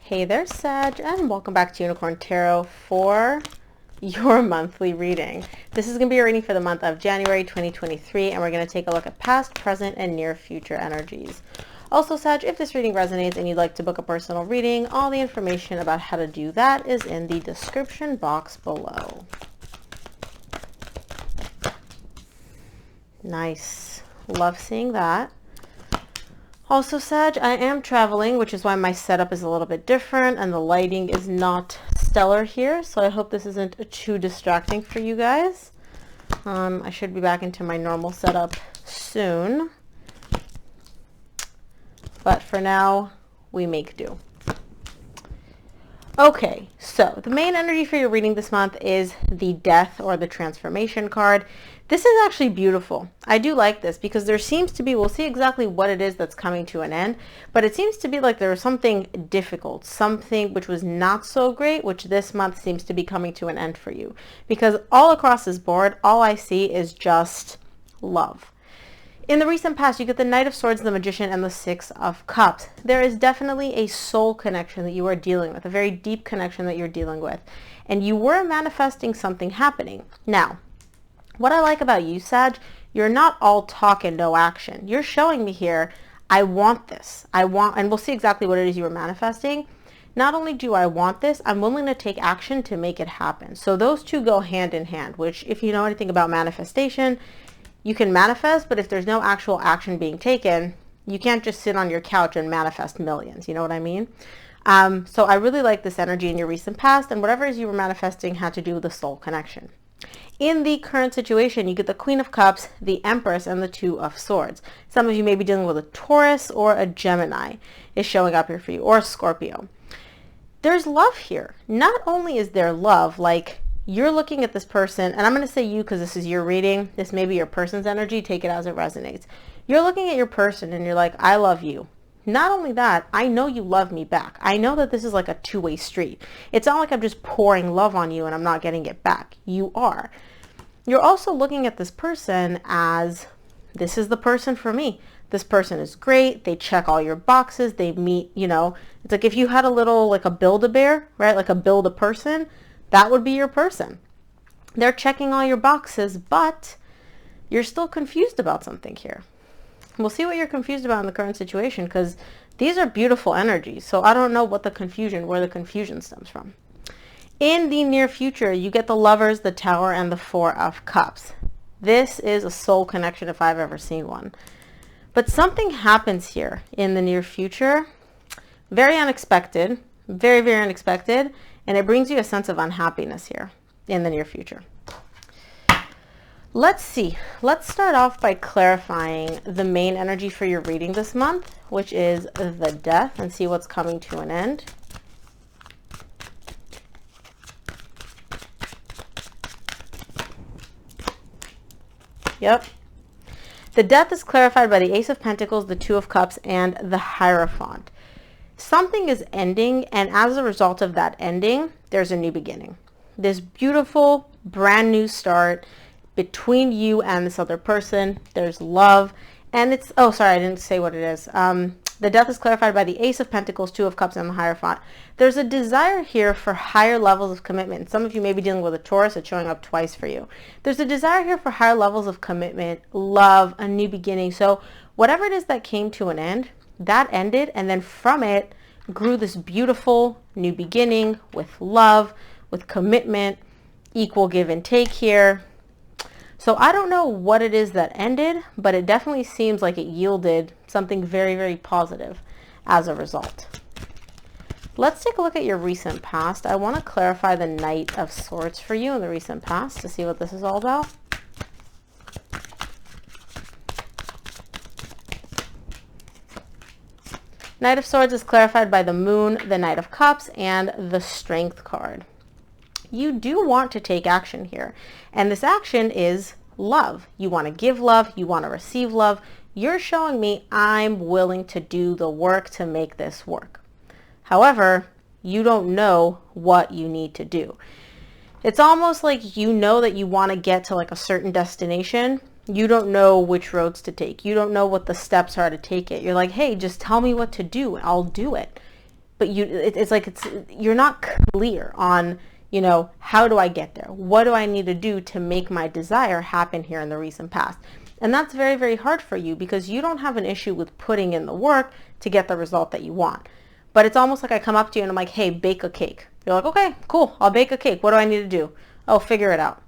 Hey there, Sag, and welcome back to Unicorn Tarot for your monthly reading. This is going to be a reading for the month of January 2023, and we're going to take a look at past, present, and near future energies. Also, Sag, if this reading resonates and you'd like to book a personal reading, all the information about how to do that is in the description box below. Nice. Love seeing that. Also, Sag, I am traveling, which is why my setup is a little bit different and the lighting is not stellar here. So I hope this isn't too distracting for you guys. I should be back into my normal setup soon. But for now, we make do. Okay, so the main energy for your reading this month is the Death or the Transformation card. This is actually beautiful. I do like this because there seems to be, we'll see exactly what it is that's coming to an end, but it seems to be like there was something difficult, something which was not so great, which this month seems to be coming to an end for you. Because all across this board, all I see is just love. In the recent past, you get the Knight of Swords, the Magician, and the Six of Cups. There is definitely a soul connection that you are dealing with, a very deep connection that you're dealing with. And you were manifesting something happening. Now, what I like about you, Sag, you're not all talk and no action. You're showing me here, I want this. I want, and we'll see exactly what it is you were manifesting. Not only do I want this, I'm willing to take action to make it happen. So those two go hand in hand, which if you know anything about manifestation, you can manifest, but if there's no actual action being taken, you can't just sit on your couch and manifest millions. You know what I mean? So I really like this energy in your recent past, and whatever it is you were manifesting had to do with the soul connection. In the current situation, you get the Queen of Cups, the Empress, and the Two of Swords. Some of you may be dealing with a Taurus or a Gemini is showing up here for you, or a Scorpio. There's love here. Not only is there love, like you're looking at this person, and I'm going to say you because this is your reading. This may be your person's energy. Take it as it resonates. You're looking at your person and you're like, I love you. Not only that, I know you love me back. I know that this is like a two-way street. It's not like I'm just pouring love on you and I'm not getting it back. You are. You're also looking at this person as, this is the person for me. This person is great. They check all your boxes. They meet, you know, it's like if you had a little, like a Build-A-Bear, right? Like a Build-A-Person. That would be your person. They're checking all your boxes, but you're still confused about something here. We'll see what you're confused about in the current situation because these are beautiful energies. So I don't know what the confusion, where the confusion stems from. In the near future, you get the Lovers, the Tower, and the Four of Cups. This is a soul connection if I've ever seen one. But something happens here in the near future. Very unexpected. Very, very unexpected. And it brings you a sense of unhappiness here in the near future. Let's see. Let's start off by clarifying the main energy for your reading this month, which is the Death, and see what's coming to an end. Yep. The Death is clarified by the Ace of Pentacles, the Two of Cups, and the Hierophant. Something is ending, and as a result of that ending, there's a new beginning. This beautiful, brand new start between you and this other person. There's love, and it's, oh, sorry, I didn't say what it is. The Death is clarified by the Ace of Pentacles, Two of Cups, and the Hierophant. There's a desire here for higher levels of commitment. Some of you may be dealing with a Taurus. It's showing up twice for you. There's a desire here for higher levels of commitment, love, a new beginning. So whatever it is that came to an end, that ended, and then from it grew this beautiful new beginning with love, with commitment, equal give and take here. So I don't know what it is that ended, but it definitely seems like it yielded something very, very positive as a result. Let's take a look at your recent past. I want to clarify the Knight of Swords for you in the recent past to see what this is all about. Knight of Swords is clarified by the Moon, the Knight of Cups, and the Strength card. You do want to take action here, and this action is love. You want to give love, you want to receive love. You're showing me I'm willing to do the work to make this work. However, you don't know what you need to do. It's almost like you know that you want to get to like a certain destination, You don't know which roads to take. You don't know what the steps are to take it. You're like, hey, just tell me what to do. I'll do it. but you're not clear on, how do I get there? What do I need to do to make my desire happen here in the recent past? And that's very, very hard for you because you don't have an issue with putting in the work to get the result that you want. But it's almost like I come up to you and I'm like, hey, bake a cake. You're like, okay, cool, I'll bake a cake. What do I need to do? Oh, figure it out.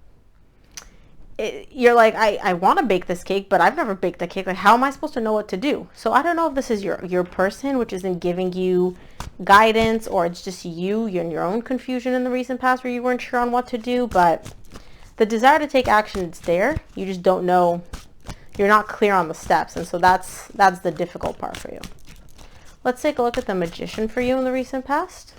You're like, I want to bake this cake, but I've never baked a cake. Like, how am I supposed to know what to do? So I don't know if this is your person, which isn't giving you guidance, or it's just you're in your own confusion in the recent past where you weren't sure on what to do. But the desire to take action is there. You just don't know. You're not clear on the steps. And so that's the difficult part for you. Let's take a look at the Magician for you in the recent past.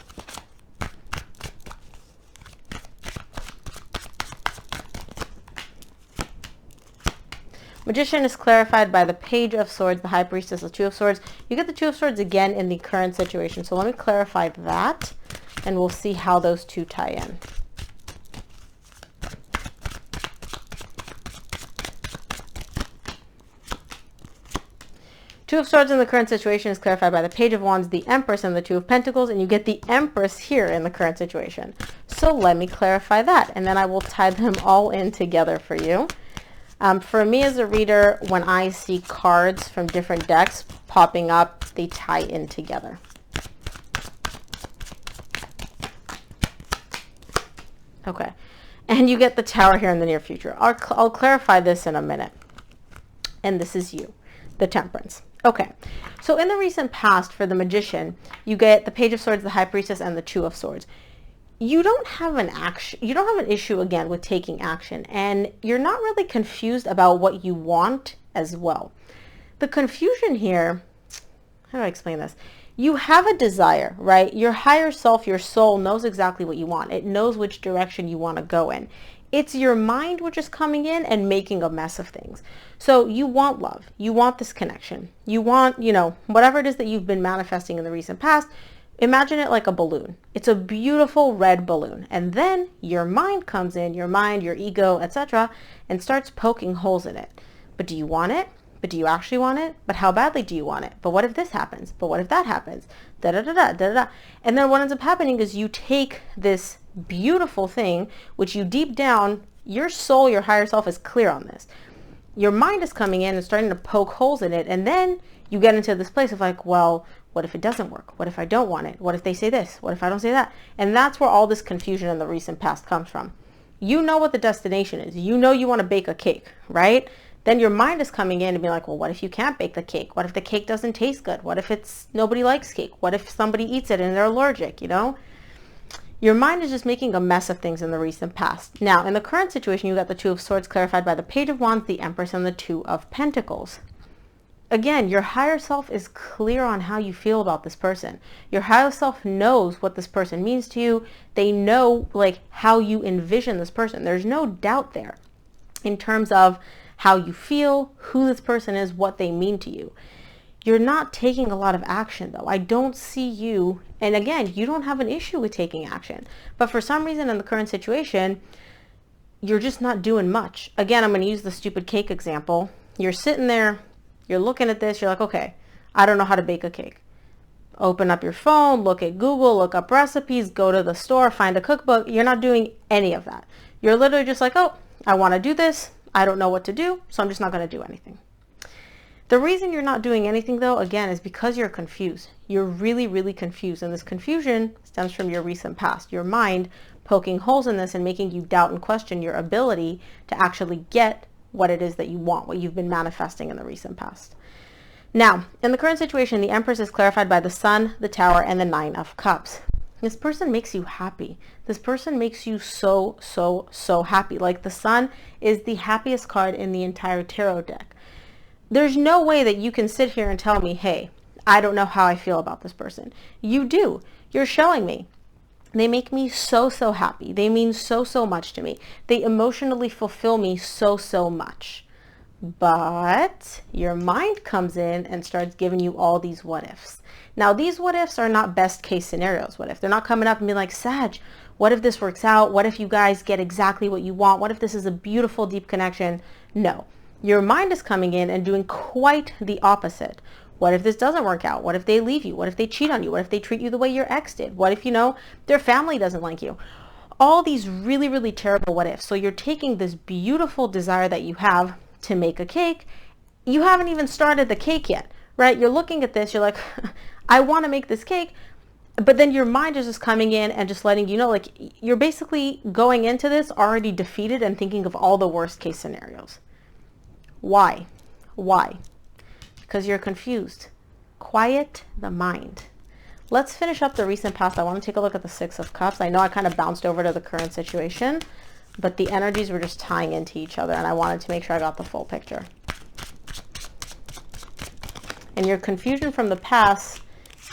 Magician is clarified by the Page of Swords, the High Priestess, the Two of Swords. You get the Two of Swords again in the current situation. So let me clarify that, and we'll see how those two tie in. Two of Swords in the current situation is clarified by the Page of Wands, the Empress, and the Two of Pentacles, and you get the Empress here in the current situation. So let me clarify that, and then I will tie them all in together for you. For me as a reader, when I see cards from different decks popping up, they tie in together. Okay, and you get the Tower here in the near future. I'll clarify this in a minute. And this is you, the Temperance. Okay, so in the recent past for the Magician, you get the Page of Swords, the High Priestess, and the Two of Swords. You don't have an issue again with taking action, and you're not really confused about what you want as well. The confusion here, how do I explain this? You have a desire, right? Your higher self, your soul knows exactly what you want. It knows which direction you want to go in. It's your mind which is coming in and making a mess of things. So you want love. You want this connection. You want, whatever it is that you've been manifesting in the recent past. Imagine it like a balloon. It's a beautiful red balloon. And then your mind comes in, your mind, your ego, etc., and starts poking holes in it. But do you want it? But do you actually want it? But how badly do you want it? But what if this happens? But what if that happens? Da da da da da da. And then what ends up happening is you take this beautiful thing, which you deep down, your soul, your higher self is clear on this. Your mind is coming in and starting to poke holes in it. And then you get into this place of like, well, what if it doesn't work? What if I don't want it? What if they say this? What if I don't say that? And that's where all this confusion in the recent past comes from. You know what the destination is. You know you want to bake a cake, right? Then your mind is coming in and being like, well, what if you can't bake the cake? What if the cake doesn't taste good? What if nobody likes cake? What if somebody eats it and they're allergic, Your mind is just making a mess of things in the recent past. Now, in the current situation, you got the Two of Swords clarified by the Page of Wands, the Empress, and the Two of Pentacles. Again, your higher self is clear on how you feel about this person. Your higher self knows what this person means to you. They know how you envision this person. There's no doubt there in terms of how you feel, who this person is, what they mean to you. You're not taking a lot of action though. I don't see you, and again, you don't have an issue with taking action. But for some reason in the current situation, you're just not doing much. Again, I'm going to use the stupid cake example. You're sitting there, you're looking at this, you're like, okay, I don't know how to bake a cake. Open up your phone, look at Google, look up recipes, go to the store, find a cookbook. You're not doing any of that. You're literally just like, oh, I want to do this. I don't know what to do, so I'm just not going to do anything. The reason you're not doing anything though, again, is because you're confused. You're really, really confused. And this confusion stems from your recent past, your mind poking holes in this and making you doubt and question your ability to actually get what it is that you want, what you've been manifesting in the recent past. Now, in the current situation, the Empress is clarified by the Sun, the Tower, and the Nine of Cups. This person makes you happy. This person makes you so, so, so happy. Like the Sun is the happiest card in the entire tarot deck. There's no way that you can sit here and tell me, hey, I don't know how I feel about this person. You do. You're showing me. They make me so, so happy. They mean so, so much to me. They emotionally fulfill me so, so much. But your mind comes in and starts giving you all these what ifs. Now, these what ifs are not best case scenarios. What if? They're not coming up and being like, Sag, what if this works out? What if you guys get exactly what you want? What if this is a beautiful, deep connection? No. Your mind is coming in and doing quite the opposite. What if this doesn't work out? What if they leave you? What if they cheat on you? What if they treat you the way your ex did? What if, you know, their family doesn't like you? All these really, really terrible what ifs. So you're taking this beautiful desire that you have to make a cake. You haven't even started the cake yet, right? You're looking at this, you're like, I want to make this cake, but then your mind is just coming in and just letting you know, like, you're basically going into this already defeated and thinking of all the worst case scenarios. Why? Why? Because you're confused. Quiet the mind. Let's finish up the recent past. I want to take a look at the Six of Cups. I know I kind of bounced over to the current situation, but the energies were just tying into each other, and I wanted to make sure I got the full picture. And your confusion from the past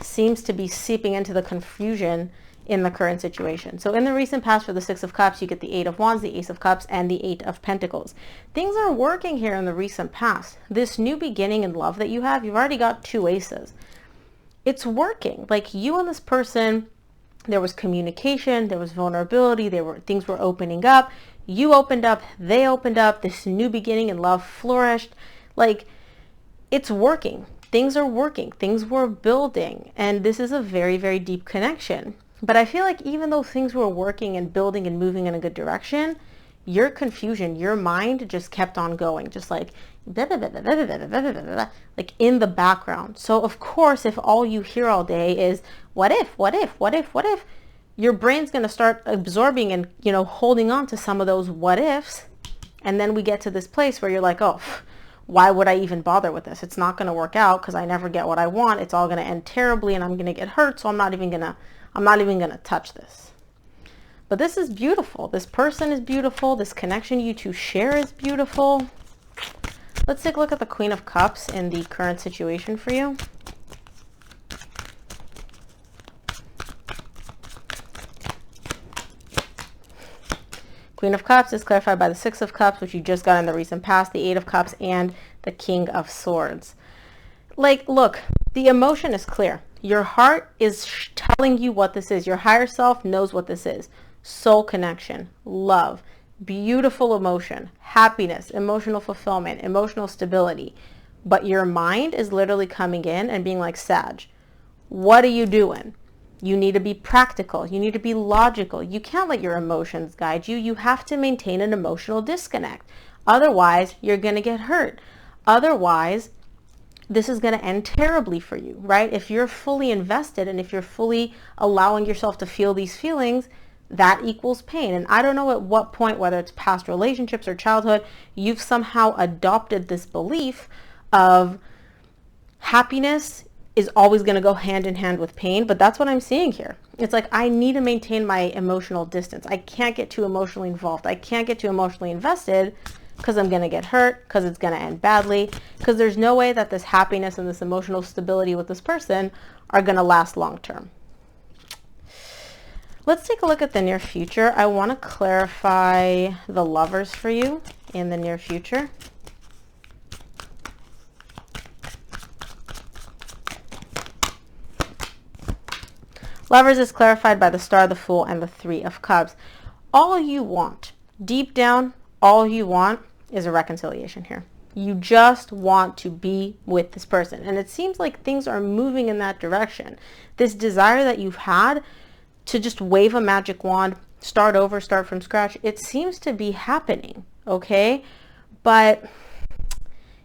seems to be seeping into the confusion in the current situation. So in the recent past for the Six of Cups, you get the Eight of Wands, the Ace of Cups, and the Eight of Pentacles. Things are working here in the recent past. This new beginning in love that you have, you've already got two aces. It's working. Like, you and this person, there was communication, there was vulnerability, things were opening up. You opened up, they opened up, this new beginning in love flourished. Like, it's working. Things are working. Things were building. And this is a very, very deep connection. But I feel like even though things were working and building and moving in a good direction, your confusion, your mind just kept on going, just like blah, blah, blah, blah, blah, blah, blah, blah, blah, like in the background. So of course, if all you hear all day is what if, what if, what if, what if, your brain's going to start absorbing and, you know, holding on to some of those what ifs. And then we get to this place where you're like, oh, why would I even bother with this? It's not going to work out because I never get what I want. It's all going to end terribly and I'm going to get hurt. So I'm not even going to touch this. But this is beautiful. This person is beautiful. This connection you two share is beautiful. Let's take a look at the Queen of Cups in the current situation for you. Queen of Cups is clarified by the Six of Cups, which you just got in the recent past, the Eight of Cups, and the King of Swords. Like, look, the emotion is clear. Your heart is telling you what this is. Your higher self knows what this is. Soul connection, love, beautiful emotion, happiness, emotional fulfillment, emotional stability. But your mind is literally coming in and being like, Sag, what are you doing? You need to be practical. You need to be logical. You can't let your emotions guide you. You have to maintain an emotional disconnect. Otherwise, you're going to get hurt. Otherwise, this is going to end terribly for you, right? If you're fully invested and if you're fully allowing yourself to feel these feelings, that equals pain. And I don't know at what point, whether it's past relationships or childhood, you've somehow adopted this belief of happiness is always going to go hand in hand with pain. But that's what I'm seeing here. It's like, I need to maintain my emotional distance. I can't get too emotionally involved. I can't get too emotionally invested because I'm going to get hurt, because it's going to end badly, because there's no way that this happiness and this emotional stability with this person are going to last long term. Let's take a look at the near future. I want to clarify the Lovers for you in the near future. Lovers is clarified by the Star, the Fool, and the Three of Cups. All you want, deep down, all you want is a reconciliation here. You just want to be with this person. And it seems like things are moving in that direction. This desire that you've had to just wave a magic wand, start over, start from scratch, it seems to be happening, okay? But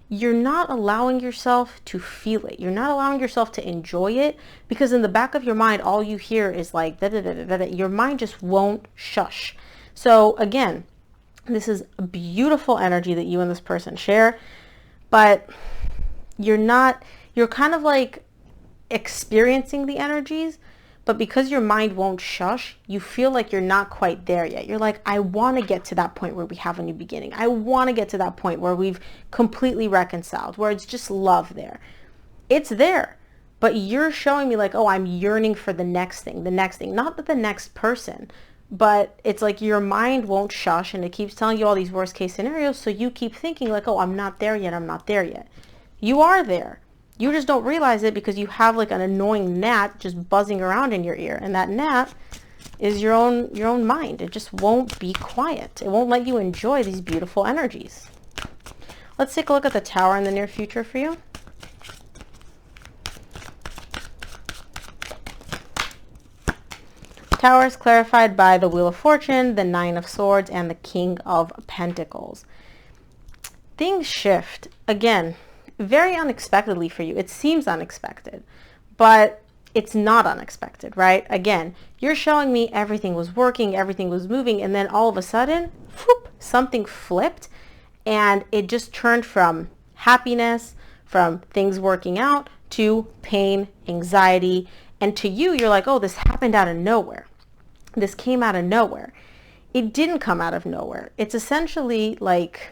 you're not allowing yourself to feel it. You're not allowing yourself to enjoy it because in the back of your mind, all you hear is like, da, da, da, da, da. Your mind just won't shush. So again, this is a beautiful energy that you and this person share, but you're kind of like experiencing the energies, but because your mind won't shush, you feel like you're not quite there yet. You're like, I want to get to that point where we have a new beginning. I want to get to that point where we've completely reconciled, where it's just love there. It's there, but you're showing me like, oh, I'm yearning for the next thing, not that the next person, but it's like your mind won't shush and it keeps telling you all these worst case scenarios. So you keep thinking like, oh, I'm not there yet. I'm not there yet. You are there. You just don't realize it because you have like an annoying gnat just buzzing around in your ear. And that gnat is your own mind. It just won't be quiet. It won't let you enjoy these beautiful energies. Let's take a look at the Tower in the near future for you. Tower is clarified by the Wheel of Fortune, the Nine of Swords, and the King of Pentacles. Things shift. Again, very unexpectedly for you. It seems unexpected, but it's not unexpected, right? Again, you're showing me everything was working, everything was moving, and then all of a sudden, whoop, something flipped, and it just turned from happiness, from things working out, to pain, anxiety, and to you, you're like, oh, this happened out of nowhere. This came out of nowhere. It didn't come out of nowhere. It's essentially like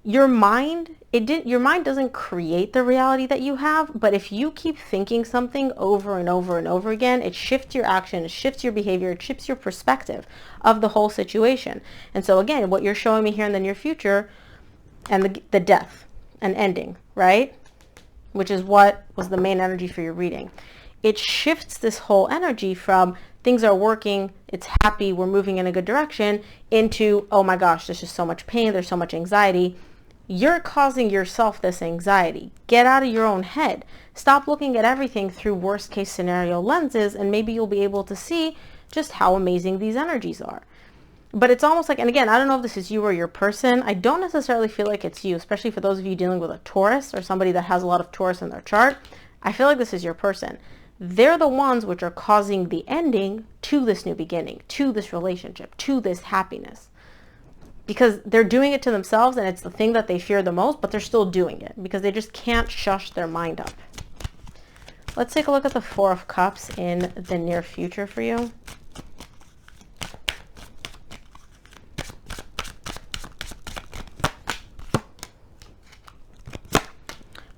your mind, your mind doesn't create the reality that you have, but if you keep thinking something over and over and over again, it shifts your action, it shifts your behavior, it shifts your perspective of the whole situation. And so again, what you're showing me here in the near future, and the death, an ending, right? Which is what was the main energy for your reading. It shifts this whole energy from things are working, it's happy, we're moving in a good direction, into, oh my gosh, there's just so much pain, there's so much anxiety. You're causing yourself this anxiety. Get out of your own head. Stop looking at everything through worst case scenario lenses, and maybe you'll be able to see just how amazing these energies are. But it's almost like, and again, I don't know if this is you or your person. I don't necessarily feel like it's you, especially for those of you dealing with a Taurus or somebody that has a lot of Taurus in their chart. I feel like this is your person. They're the ones which are causing the ending to this new beginning, to this relationship, to this happiness. Because they're doing it to themselves, and it's the thing that they fear the most, but they're still doing it because they just can't shush their mind up. Let's take a look at the Four of Cups in the near future for you.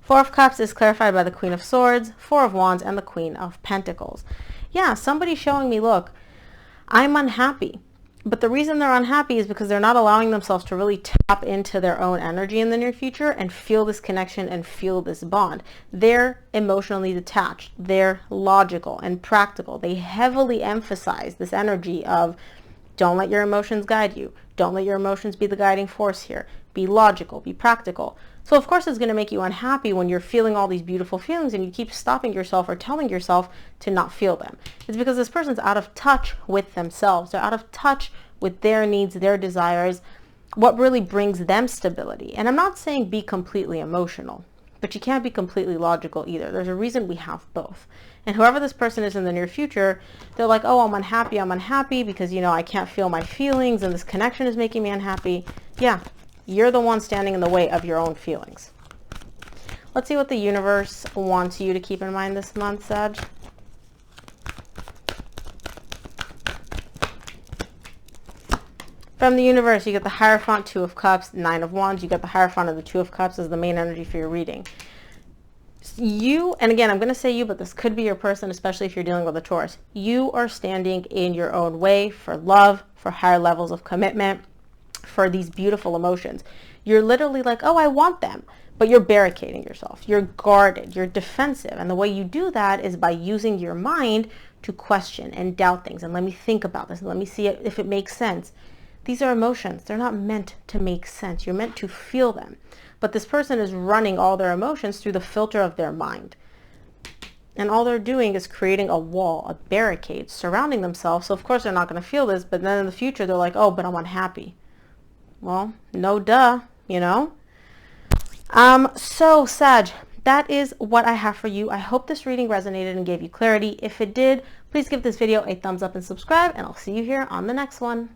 Four of Cups is clarified by the Queen of Swords, Four of Wands, and the Queen of Pentacles. Yeah, somebody's showing me, look, I'm unhappy. But the reason they're unhappy is because they're not allowing themselves to really tap into their own energy in the near future and feel this connection and feel this bond. They're emotionally detached. They're logical and practical. They heavily emphasize this energy of don't let your emotions guide you. Don't let your emotions be the guiding force here. Be logical, be practical. So of course it's going to make you unhappy when you're feeling all these beautiful feelings and you keep stopping yourself or telling yourself to not feel them. It's because this person's out of touch with themselves. They're out of touch with their needs, their desires, what really brings them stability. And I'm not saying be completely emotional, but you can't be completely logical either. There's a reason we have both. And whoever this person is in the near future, they're like, oh, I'm unhappy because, you know, I can't feel my feelings and this connection is making me unhappy. Yeah, you're the one standing in the way of your own feelings. Let's see what the universe wants you to keep in mind this month, Sag. From the universe, you get the Hierophant, Two of Cups, Nine of Wands. You get the Hierophant and the Two of Cups as the main energy for your reading. You, and again, I'm going to say you, but this could be your person, especially if you're dealing with a Taurus. You are standing in your own way for love, for higher levels of commitment, for these beautiful emotions. You're literally like, oh, I want them, but you're barricading yourself. You're guarded. You're defensive. And the way you do that is by using your mind to question and doubt things. And let me think about this. And let me see if it makes sense. These are emotions. They're not meant to make sense. You're meant to feel them. But this person is running all their emotions through the filter of their mind. And all they're doing is creating a wall, a barricade, surrounding themselves. So of course they're not going to feel this, but then in the future they're like, oh, but I'm unhappy. Well, no duh, you know? So Sag, that is what I have for you. I hope this reading resonated and gave you clarity. If it did, please give this video a thumbs up and subscribe, and I'll see you here on the next one.